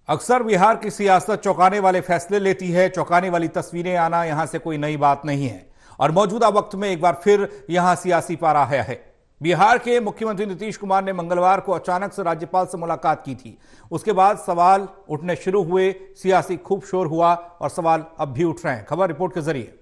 अक्सर बिहार की सियासत चौंकाने वाले फैसले लेती है। चौंकाने वाली तस्वीरें आना यहां से कोई नई बात नहीं है और मौजूदा वक्त में एक बार फिर यहां सियासी पारा है। बिहार के मुख्यमंत्री नीतीश कुमार ने मंगलवार को अचानक से राज्यपाल से मुलाकात की थी। उसके बाद सवाल उठने शुरू हुए, सियासी खूब शोर हुआ और सवाल अब भी उठ रहे हैं। खबर रिपोर्ट के जरिए।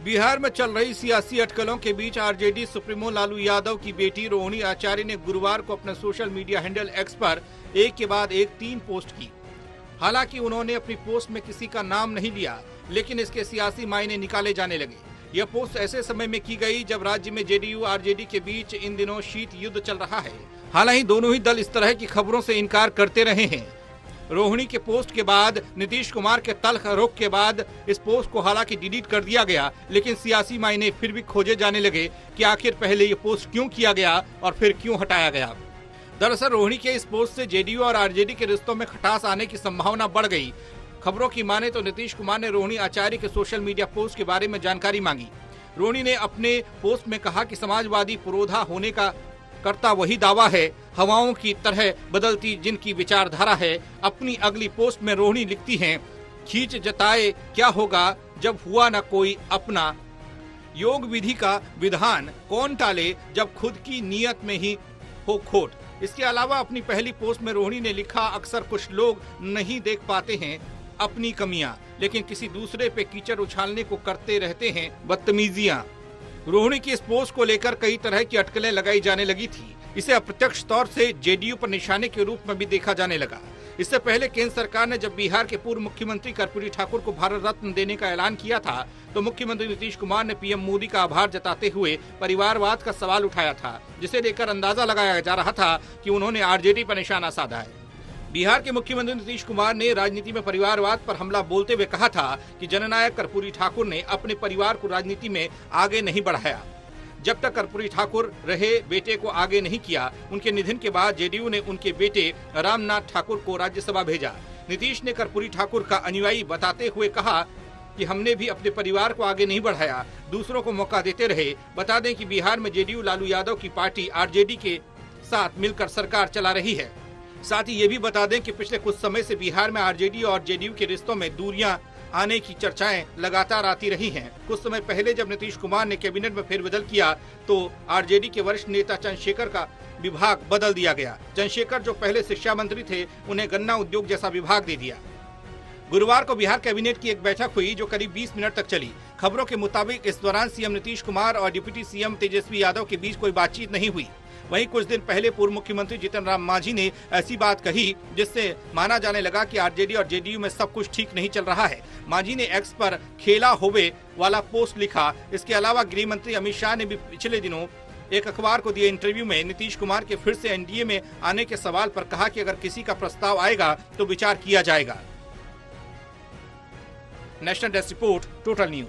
बिहार में चल रही सियासी अटकलों के बीच आरजेडी सुप्रीमो लालू यादव की बेटी रोहिणी आचार्य ने गुरुवार को अपने सोशल मीडिया हैंडल एक्स पर एक के बाद एक 3 पोस्ट की। हालांकि उन्होंने अपनी पोस्ट में किसी का नाम नहीं लिया, लेकिन इसके सियासी मायने निकाले जाने लगे। यह पोस्ट ऐसे समय में की गई जब राज्य में जेडीयू आरजेडी के बीच इन दिनों शीत युद्ध चल रहा है। हालांकि दोनों ही दल इस तरह की खबरों से इनकार करते रहे हैं। रोहिणी के पोस्ट के बाद नीतीश कुमार के तल्ख रुख के बाद इस पोस्ट को हालांकि डिलीट कर दिया गया, लेकिन सियासी मायने फिर भी खोजे जाने लगे कि आखिर पहले ये पोस्ट क्यों किया गया और फिर क्यों हटाया गया। दरअसल रोहिणी के इस पोस्ट से जेडीयू और आरजेडी के रिश्तों में खटास आने की संभावना बढ़ गई। खबरों की माने तो नीतीश कुमार ने रोहिणी आचार्य के सोशल मीडिया पोस्ट के बारे में जानकारी मांगी। रोहिणी ने अपने पोस्ट में कहा कि समाजवादी पुरोधा होने का करता वही दावा है, हवाओं की तरह बदलती जिनकी विचारधारा है। अपनी अगली पोस्ट में रोहिणी लिखती हैं, खींच जताए क्या होगा जब हुआ न कोई अपना, योग विधि का विधान कौन टाले जब खुद की नियत में ही हो खोट। इसके अलावा अपनी पहली पोस्ट में रोहिणी ने लिखा, अक्सर कुछ लोग नहीं देख पाते हैं अपनी कमियां, लेकिन किसी दूसरे पे कीचड़ उछालने को करते रहते हैं बदतमीजियां। रोहिणी की इस पोस्ट को लेकर कई तरह की अटकलें लगाई जाने लगी थी। इसे अप्रत्यक्ष तौर से जेडीयू पर निशाने के रूप में भी देखा जाने लगा। इससे पहले केंद्र सरकार ने जब बिहार के पूर्व मुख्यमंत्री कर्पूरी ठाकुर को भारत रत्न देने का ऐलान किया था, तो मुख्यमंत्री नीतीश कुमार ने पीएम मोदी का आभार जताते हुए परिवारवाद का सवाल उठाया था, जिसे लेकर अंदाजा लगाया जा रहा था कि उन्होंने आरजेडी पर निशाना साधा है। बिहार के मुख्यमंत्री नीतीश कुमार ने राजनीति में परिवारवाद पर हमला बोलते हुए कहा था कि जननायक कर्पूरी ठाकुर ने अपने परिवार को राजनीति में आगे नहीं बढ़ाया। जब तक कर्पूरी ठाकुर रहे, बेटे को आगे नहीं किया। उनके निधन के बाद जेडीयू ने उनके बेटे रामनाथ ठाकुर को राज्यसभा भेजा। नीतीश ने कर्पूरी ठाकुर का अनुयायी बताते हुए कहा कि हमने भी अपने परिवार को आगे नहीं बढ़ाया, दूसरों को मौका देते रहे। बता दें कि बिहार में जेडीयू लालू यादव की पार्टी आरजेडी के साथ मिलकर सरकार चला रही है। साथ ही ये भी बता दें कि पिछले कुछ समय से बिहार में आरजेडी और जेडीयू के रिश्तों में दूरियां आने की चर्चाएं लगातार आती रही हैं। कुछ समय पहले जब नीतीश कुमार ने कैबिनेट में फेरबदल किया, तो आरजेडी के वरिष्ठ नेता चंद्रशेखर का विभाग बदल दिया गया। चंद्रशेखर जो पहले शिक्षा मंत्री थे, उन्हें गन्ना उद्योग जैसा विभाग दे दिया। गुरुवार को बिहार कैबिनेट की एक बैठक हुई जो करीब 20 मिनट तक चली। खबरों के मुताबिक इस दौरान सीएम नीतीश कुमार और डिप्टी सीएम तेजस्वी यादव के बीच कोई बातचीत नहीं हुई। वहीं कुछ दिन पहले पूर्व मुख्यमंत्री जीतन राम मांझी ने ऐसी बात कही जिससे माना जाने लगा कि आरजेडी और जेडीयू में सब कुछ ठीक नहीं चल रहा है। मांझी ने एक्स पर खेला होवे वाला पोस्ट लिखा। इसके अलावा गृह मंत्री अमित शाह ने भी पिछले दिनों एक अखबार को दिए इंटरव्यू में नीतीश कुमार के फिर से एनडीए में आने के सवाल पर कहा कि अगर किसी का प्रस्ताव आएगा तो विचार किया जाएगा। National desk report, total news.